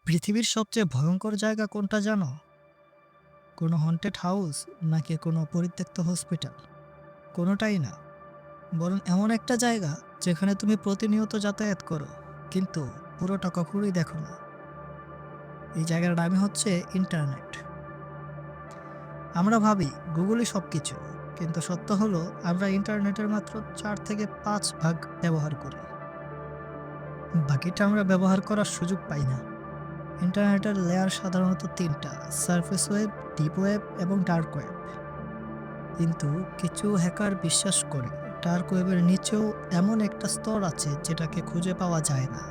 পৃথিবীর সবচেয়ে ভয়ঙ্কর জায়গা কোনটা জানো? কোনো হন্টেড হাউস নাকি কোনো পরিত্যক্ত হসপিটাল? কোনোটাই না। বরং এমন একটা জায়গা যেখানে তুমি প্রতিনিয়ত যাতায়াত করো, কিন্তু পুরোটা কখনোই দেখো না। এই জায়গার নামই হচ্ছে ইন্টারনেট। আমরা ভাবি গুগলই সবকিছু, কিন্তু সত্য হলো আমরা ইন্টারনেটের মাত্র ৪ থেকে ৫ ভাগ ব্যবহার করি। বাকিটা আমরা ব্যবহার করার সুযোগ পাই না। ইন্টারনেটের লেয়ার সাধারণত ৩টা: সারফেস ওয়েব, ডিপ ওয়েব এবং ডার্ক ওয়েব। কিন্তু কিছু হ্যাকার বিশ্বাস করে ডার্ক ওয়েবের নিচেও এমন একটা স্তর আছে যেটাকে খুঁজে পাওয়া যায় না,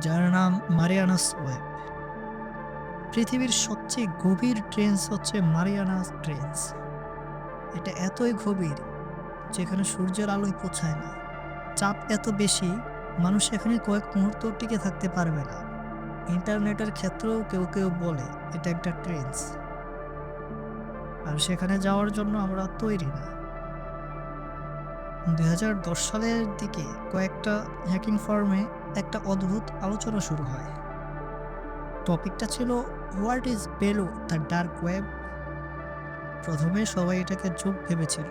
যার নাম মারিয়ানাস ওয়েব। পৃথিবীর সবচেয়ে গভীর ট্রেন্স হচ্ছে মারিয়ানাস ট্রেন্স। এটা এতই গভীর যেখানে সূর্যের আলোয় পৌঁছায় না। চাপ এত বেশি, মানুষ এখানে কয়েক মুহূর্ত টিকে থাকতে পারবে না। ইন্টারনেটের ক্ষেত্রেও কেউ কেউ বলে এটা একটা ট্রেন্স, আর সেখানে যাওয়ার জন্য আমরা তৈরি না। ২০১০ সালের দিকে কয়েকটা হ্যাকিং ফর্মে একটা অদ্ভুত আলোচনা শুরু হয়। টপিকটা ছিল what is below the dark web. প্রথমে সবাই এটাকে জোক ভেবেছিল,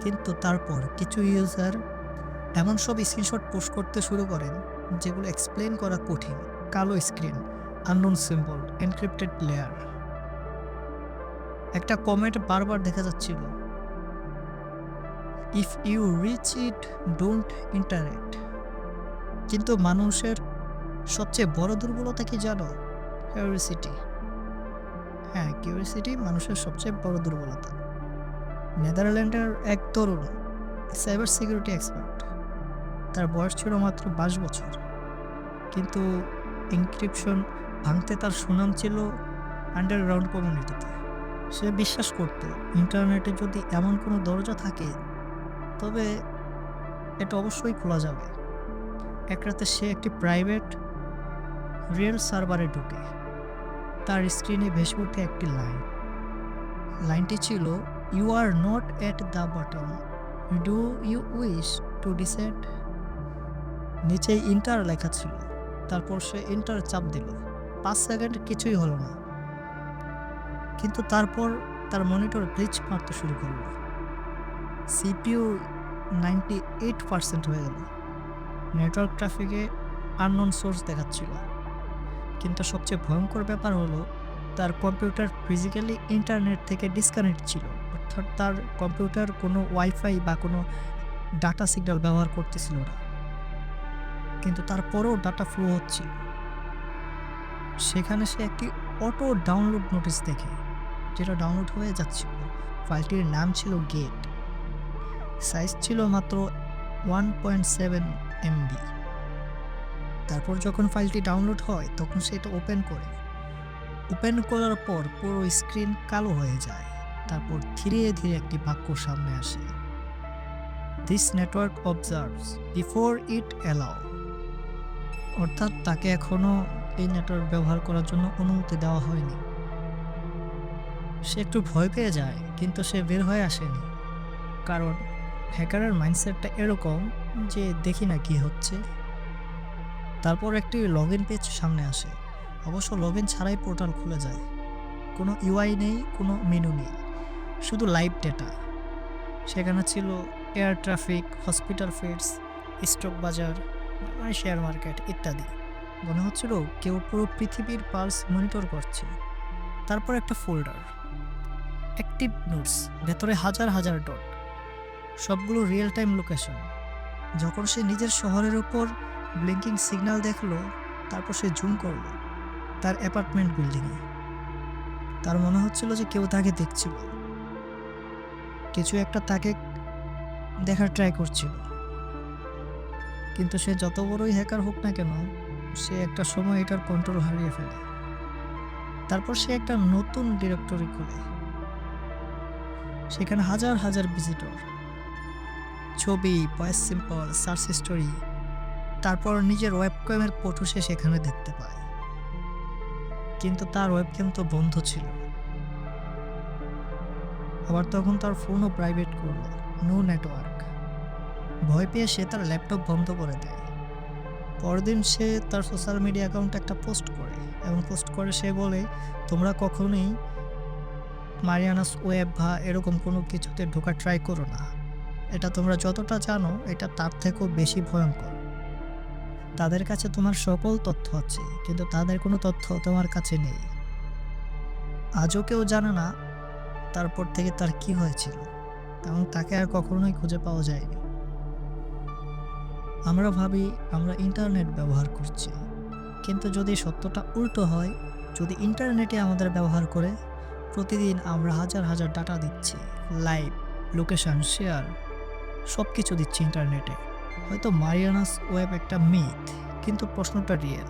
কিন্তু তারপর কিছু ইউজার এমন সব স্ক্রিনশট পোস্ট করতে শুরু করেন যেগুলো এক্সপ্লেন করা কঠিন। কালো screen, unknown symbol, encrypted layer. একটা কমেন্ট বারবার দেখা যাচ্ছিল, if you reach it, don't interact. কিন্তু মানুষের সবচেয়ে বড় দুর্বলতা কি জানো? কিউরিওসিটি। হ্যাঁ, কিউরিওসিটি মানুষের সবচেয়ে বড় দুর্বলতা। নেদারল্যান্ডের এক তরুণ সাইবার সিকিউরিটি এক্সপার্ট, তার বয়স ছিল মাত্র ২২ বছর, কিন্তু এনক্রিপশন ভাঙতে তার সুনাম ছিল আন্ডারগ্রাউন্ড কমিউনিটিতে। সে বিশ্বাস করত ইন্টারনেটে যদি এমন কোনো দরজা থাকে তবে এটা অবশ্যই খোলা যাবে। এক রাতে সে একটি প্রাইভেট রিয়েল সার্ভারে ঢুকে। তার স্ক্রিনে ভেসে ওঠে একটি লাইন। লাইনটি ছিল, you are not at the bottom, do you wish to descend. নিচে ইন্টার লেখা ছিল। তারপর সে ইন্টার চাপ দিল। ৫ সেকেন্ড কিছুই হলো না, কিন্তু তারপর তার মনিটর গ্লিচ মারতে শুরু করলো। সিপিইউ 98% হয়ে গেল। নেটওয়ার্ক ট্রাফিকে আননোন সোর্স দেখাচ্ছিল। কিন্তু সবচেয়ে ভয়ঙ্কর ব্যাপার হলো তার কম্পিউটার ফিজিক্যালি ইন্টারনেট থেকে ডিসকানেক্ট ছিল, অর্থাৎ তার কম্পিউটার কোনো ওয়াইফাই বা কোনো ডাটা সিগন্যাল ব্যবহার করতেছিল না, কিন্তু তারপরেও ডাটা ফ্লো হচ্ছিল। সেখানে সে একটি অটো ডাউনলোড নোটিশ দেখে, যেটা ডাউনলোড হয়ে যাচ্ছিল। ফাইলটির নাম ছিল গেট, সাইজ ছিল মাত্র 1.7 MB। তারপর যখন ফাইলটি ডাউনলোড হয় তখন সে এটা ওপেন করার পর পুরো স্ক্রিন কালো হয়ে যায়। তারপর ধীরে ধীরে একটি বাক্য সামনে আসে, this network observes before it allow. অর্থাৎ তাকে এখনও এই নেটওয়ার্ক ব্যবহার করার জন্য অনুমতি দেওয়া হয়নি। সে একটু ভয় পেয়ে যায়, কিন্তু সে বের হয়ে আসেনি, কারণ হ্যাকারের মাইন্ডসেটটা এরকম যে দেখি না কি হচ্ছে। তারপর একটি লগ ইন পেজ সামনে আসে। অবশ্য লগ ইন ছাড়াই পোর্টাল খুলে যায়। কোনো ইউআই নেই, কোনো মেনু নেই, শুধু লাইভ ডেটা। সেখানে ছিল air traffic, hospital feeds, stock বাজার মানে শেয়ার মার্কেট ইত্যাদি। মনে হচ্ছিল কেউ পুরো পৃথিবীর পালস মনিটর করছে। তারপর একটা ফোল্ডার, অ্যাক্টিভ নোটস, ভেতরে হাজার হাজার ডট, সবগুলো রিয়েল টাইম লোকেশন। যখন সে নিজের শহরের উপর ব্লিঙ্কিং সিগন্যাল দেখলো, তারপর সে জুম করলো তার অ্যাপার্টমেন্ট বিল্ডিংয়ে। তার মনে হচ্ছিল যে কেউ তাকে দেখছিল, কিছু একটা তাকে দেখার ট্রাই করছিল। কিন্তু সে যত বড়ই হ্যাকার হোক না কেন, সে একটা সময় এটার কন্ট্রোল হারিয়ে ফেলে। তারপর সে একটা নতুন ডিরেক্টরি খোলে। সেখানে হাজার হাজার ভিজিটর, ছবি, ভয়েস সিম্পল, সার্চ হিস্টোরি। তারপর নিজের ওয়েবক্যামের ফটো সে সেখানে দেখতে পায়, কিন্তু তার ওয়েবক্যাম তো বন্ধ ছিল। আবার তখন তার ফোনও প্রাইভেট করলো, নো নেটওয়ার্ক। ভয় পেয়ে সে তার ল্যাপটপ বন্ধ করে দেয়। পরদিন সে তার সোশ্যাল মিডিয়া অ্যাকাউন্টে একটা পোস্ট করে এবং পোস্ট করে সে বলে, তোমরা কখনোই মারিয়ানাস ওয়েব বা এরকম কোনো কিছুতে ঢোকার ট্রাই করো না। এটা তোমরা যতটা জানো এটা তার থেকেও বেশি ভয়ঙ্কর। তাদের কাছে তোমার সকল তথ্য আছে, কিন্তু তাদের কোনো তথ্য তোমার কাছে নেই। আজও কেউ জানে না তারপর থেকে তার কি হয়েছিল এবং তাকে আর কখনোই খুঁজে পাওয়া যায়নি। আমরা ভাবি আমরা ইন্টারনেট ব্যবহার করছি, কিন্তু যদি সত্যটা উল্টো হয়, যদি ইন্টারনেটে আমাদের ব্যবহার করে, প্রতিদিন আমরা হাজার হাজার ডাটা দিচ্ছি, লাইভ, লোকেশন, শেয়ার সব কিছু দিচ্ছি ইন্টারনেটে। হয়তো মারিয়ানাস ওয়েব একটা মিথ, কিন্তু প্রশ্নটা রিয়েল।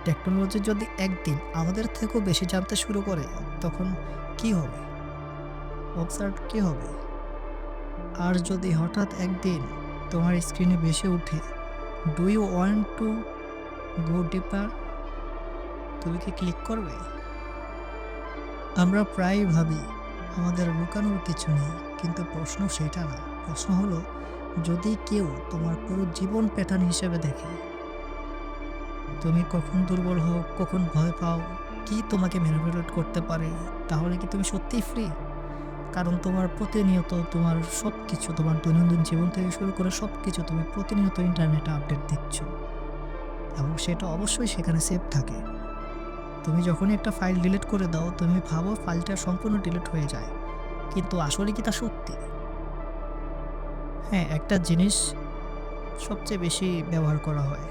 টেকনোলজি যদি একদিন আমাদের থেকেও বেশি জানতে শুরু করে, তখন কি হবে? অবসার্ভ কি হবে? আর যদি হঠাৎ একদিন তোমার স্ক্রিনে ভেসে ওঠে, do you want to go deeper, তুমি কি ক্লিক করবে? আমরা প্রায়ই ভাবি আমাদের লুকানোর কিছু নেই, কিন্তু প্রশ্ন সেটা না। প্রশ্ন হলো, যদি কেউ তোমার পুরো জীবন প্যাটার্ন হিসেবে দেখে, তুমি কখন দুর্বল হও, কখন ভয় পাও, কি তোমাকে ম্যানিপুলেট করতে পারে, তাহলে কি তুমি সত্যিই ফ্রি? কারণ তোমার প্রতিনিয়ত তোমার সব কিছু, তোমার দৈনন্দিন জীবন থেকে শুরু করে সব কিছু তুমি প্রতিনিয়ত ইন্টারনেটে আপডেট দিচ্ছ এবং সেটা অবশ্যই সেখানে সেভ থাকে। তুমি যখনই একটা ফাইল ডিলিট করে দাও, তুমি ভাবো ফাইলটা সম্পূর্ণ ডিলিট হয়ে যায়, কিন্তু আসলে কি তা সত্যি? হ্যাঁ, একটা জিনিস সবচেয়ে বেশি ব্যবহার করা হয়,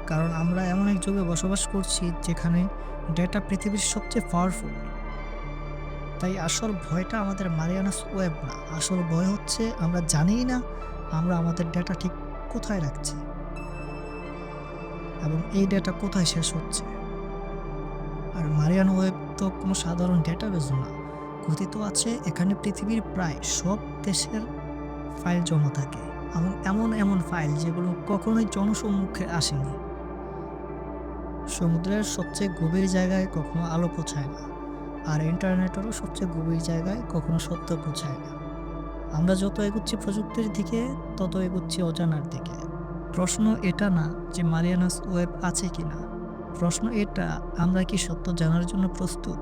কারণ আমরা এমন এক যুগে বসবাস করছি যেখানে ডেটা পৃথিবীর সবচেয়ে পাওয়ারফুল। তাই আসল ভয়টা আমাদের মারিয়ানাস ওয়েব না, আসল ভয় হচ্ছে আমরা জানিই না আমরা আমাদের ডেটা ঠিক কোথায় রাখছি এবং এই ডেটা কোথায় শেষ হচ্ছে। আর মারিয়ানা ওয়েব তো কোনো সাধারণ ডেটাবেস না, কথিত আছে এখানে পৃথিবীর প্রায় সব দেশের ফাইল জমা থাকে এবং এমন এমন ফাইল যেগুলো কখনোই জনসম্মুখে আসেনি। সমুদ্রের সবচেয়ে গভীর জায়গায় কখনো আলো পৌঁছায় না, আর ইন্টারনেটেরও সবচেয়ে গভীর জায়গায় কখনো সত্য পৌঁছায় না। আমরা যত এগুচ্ছি প্রযুক্তির দিকে, তত এগুচ্ছি অজানার দিকে। প্রশ্ন এটা না যে মারিয়ানাস ওয়েব আছে কিনা, প্রশ্ন এটা আমরা কি সত্য জানার জন্য প্রস্তুত।